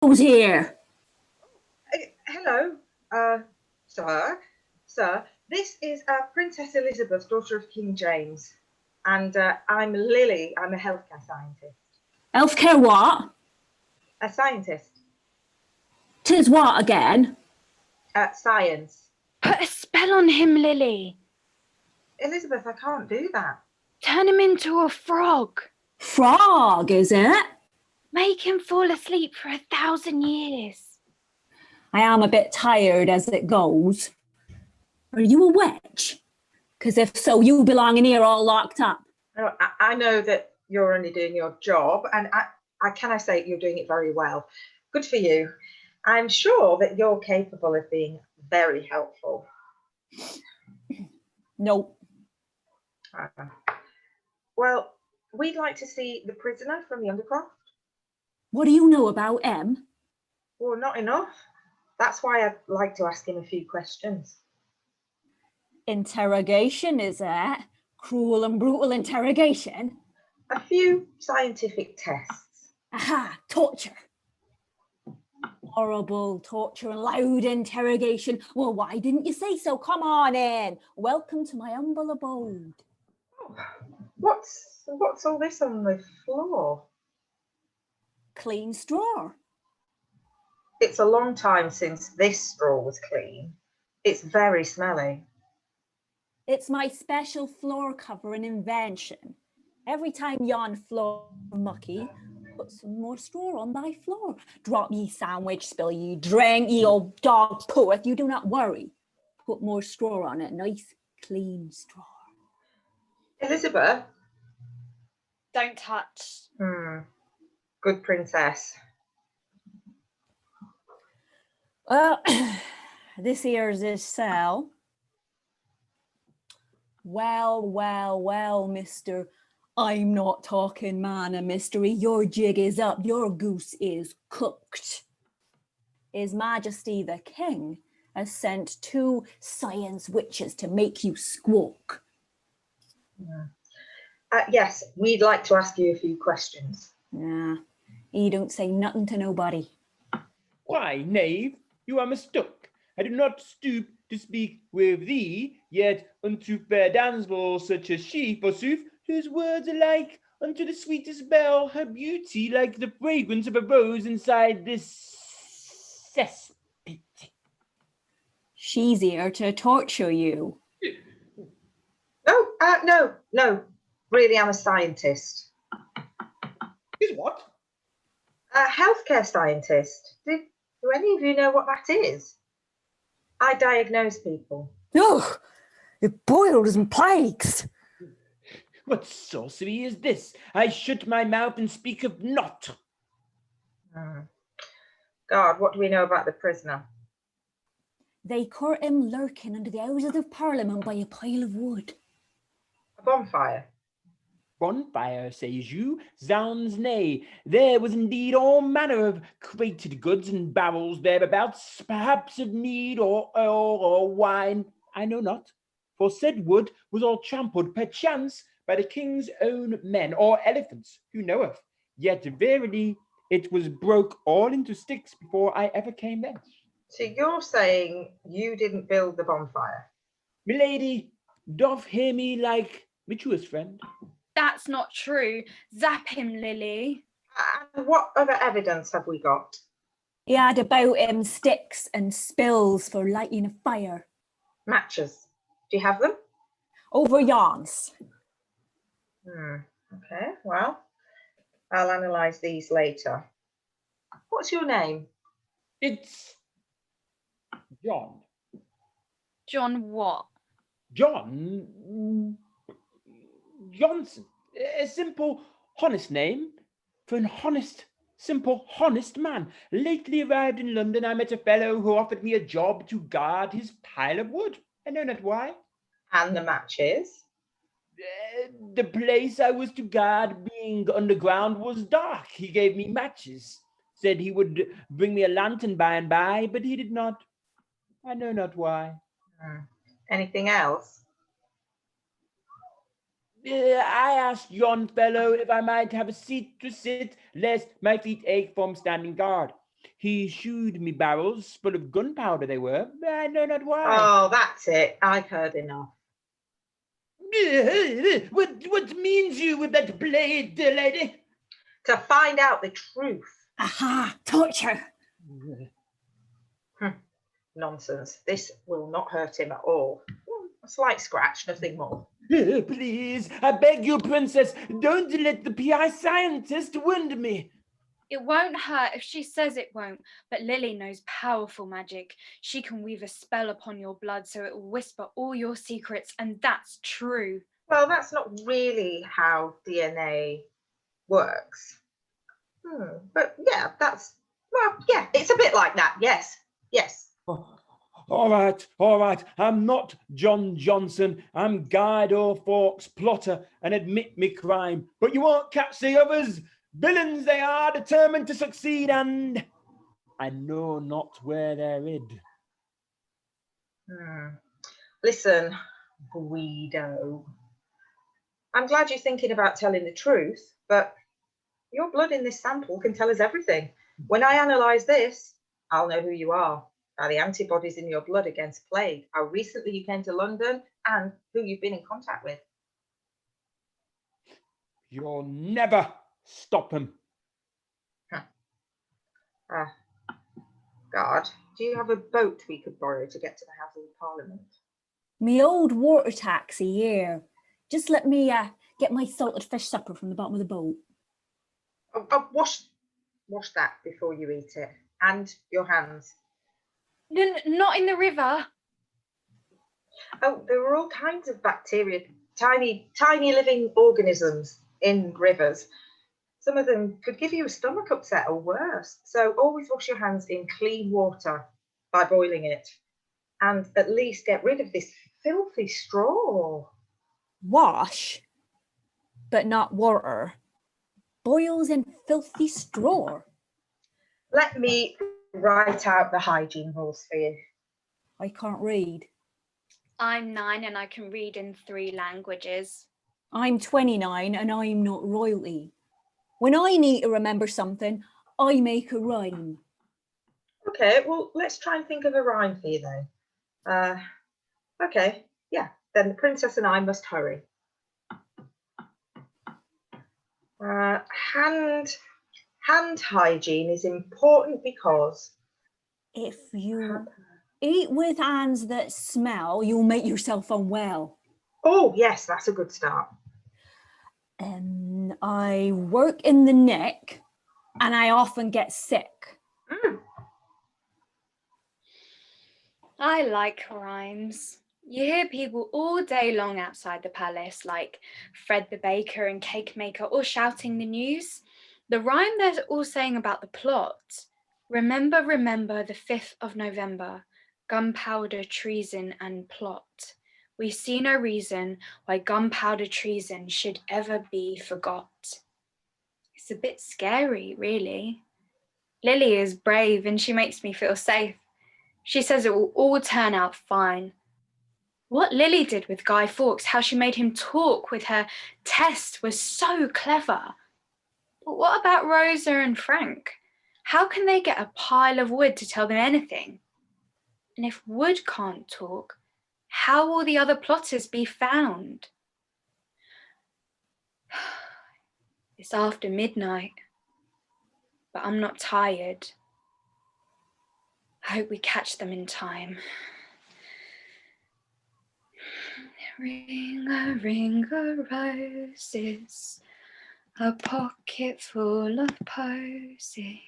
Who's here? Hello, sir. This is Princess Elizabeth, daughter of King James. And I'm Lily. I'm a healthcare scientist. Healthcare what? A scientist. 'Tis what again? Science. Put a spell on him, Lily. Elizabeth, I can't do that. Turn him into a frog. Frog, is it? Make him fall asleep for 1,000 years. I am a bit tired as it goes. Are you a witch? Because if so, you belong in here all locked up. I know that you're only doing your job, and I say you're doing it very well. Good for you. I'm sure that you're capable of being very helpful. Nope. Well, we'd like to see the prisoner from the Undercroft. What do you know about him? Well, not enough. That's why I'd like to ask him a few questions. Interrogation, is it? Cruel and brutal interrogation? A few scientific tests. Aha, torture. Horrible torture and loud interrogation. Well, why didn't you say so? Come on in. Welcome to my humble abode. Oh, what's all this on the floor? Clean straw. It's a long time since this straw was clean. It's very smelly. It's my special floor covering invention. Every time yon floor mucky, put some more straw on thy floor. Drop ye sandwich, spill ye drink, ye old dog poet, you do not worry. Put more straw on it, nice clean straw. Elizabeth? Don't touch. Good princess. Well, this here's his cell. Well, mister, I'm not talking man of mystery. Your jig is up, your goose is cooked. His Majesty the King has sent 2 science witches to make you squawk. Yes, we'd like to ask you a few questions. Nah, he don't say nothing to nobody. Why, knave, you are mistook. I do not stoop to speak with thee, yet unto fair damsel such as she, forsooth, whose words are like unto the sweetest bell, her beauty like the fragrance of a rose inside this cesspit. She's here to torture you. No. Really, I'm a scientist. Is what? A healthcare scientist. Do any of you know what that is? I diagnose people. Ugh, it boils and plagues. What sorcery is this? I shut my mouth and speak of naught. God, what do we know about the prisoner? They caught him lurking under the Houses of Parliament by a pile of wood. A bonfire. Bonfire, says you? Zounds nay, there was indeed all manner of crated goods and barrels thereabouts, perhaps of mead or oil or wine, I know not. For said wood was all trampled perchance by the king's own men or elephants, who knoweth? Yet verily it was broke all into sticks before I ever came thence. So you're saying you didn't build the bonfire? Milady, doth hear me like my truest friend? That's not true. Zap him, Lily. And what other evidence have we got? He had about him sticks and spills for lighting a fire. Matches. Do you have them? Over yawns. Okay, well, I'll analyse these later. What's your name? It's John. John what? John Johnson. A simple, honest name for an honest, simple, honest man. Lately arrived in London, I met a fellow who offered me a job to guard his pile of wood. I know not why. And the matches? The place I was to guard, being underground, was dark. He gave me matches, said he would bring me a lantern by and by, but he did not. I know not why. Anything else? I asked yon fellow if I might have a seat to sit, lest my feet ache from standing guard. He shewed me barrels full of gunpowder they were, I know not why. Oh, that's it. I've heard enough. What means you with that blade, lady? To find out the truth. Aha, torture. Nonsense. This will not hurt him at all. A slight scratch, nothing more. Please, I beg you, princess, don't let the PI scientist wound me. It won't hurt if she says it won't, but Lily knows powerful magic. She can weave a spell upon your blood so it will whisper all your secrets, and that's true. Well, that's not really how DNA works. But yeah, yeah, it's a bit like that. Yes. All right. I'm not John Johnson. I'm Guido Fawkes, plotter, and admit me crime. But you won't catch the others. Villains they are, determined to succeed, and I know not where they're hid. Listen, Guido. I'm glad you're thinking about telling the truth, but your blood in this sample can tell us everything. When I analyse this, I'll know who you are. By the antibodies in your blood against plague, how recently you came to London, and who you've been in contact with. You'll never stop him. Guard, do you have a boat we could borrow to get to the House of Parliament? Me old water taxi here. Just let me get my salted fish supper from the bottom of the boat. Wash that before you eat it, and your hands. No, not in the river. Oh, there are all kinds of bacteria, tiny living organisms in rivers. Some of them could give you a stomach upset or worse. So always wash your hands in clean water by boiling it, and at least get rid of this filthy straw. Wash, but not water. Boils in filthy straw. Let me write out the hygiene rules for you. I can't read. I'm 9 and I can read in 3 languages. I'm 29 and I'm not royalty. When I need to remember something, I make a rhyme. Okay, well, let's try and think of a rhyme for you then. Okay, yeah, then the princess and I must hurry. Hand hygiene is important because If you eat with hands that smell, you'll make yourself unwell. Oh, yes, that's a good start. I work in the neck and I often get sick. I like rhymes. You hear people all day long outside the palace, like Fred the baker and cake maker, all shouting the news. The rhyme they're all saying about the plot. Remember, the 5th of November, gunpowder, treason and plot. We see no reason why gunpowder treason should ever be forgot. It's a bit scary, really. Lily is brave and she makes me feel safe. She says it will all turn out fine. What Lily did with Guy Fawkes, how she made him talk with her test was so clever. But what about Rosa and Frank? How can they get a pile of wood to tell them anything? And if wood can't talk, how will the other plotters be found? It's after midnight, but I'm not tired. I hope we catch them in time. Ring a roses, a pocket full of posies.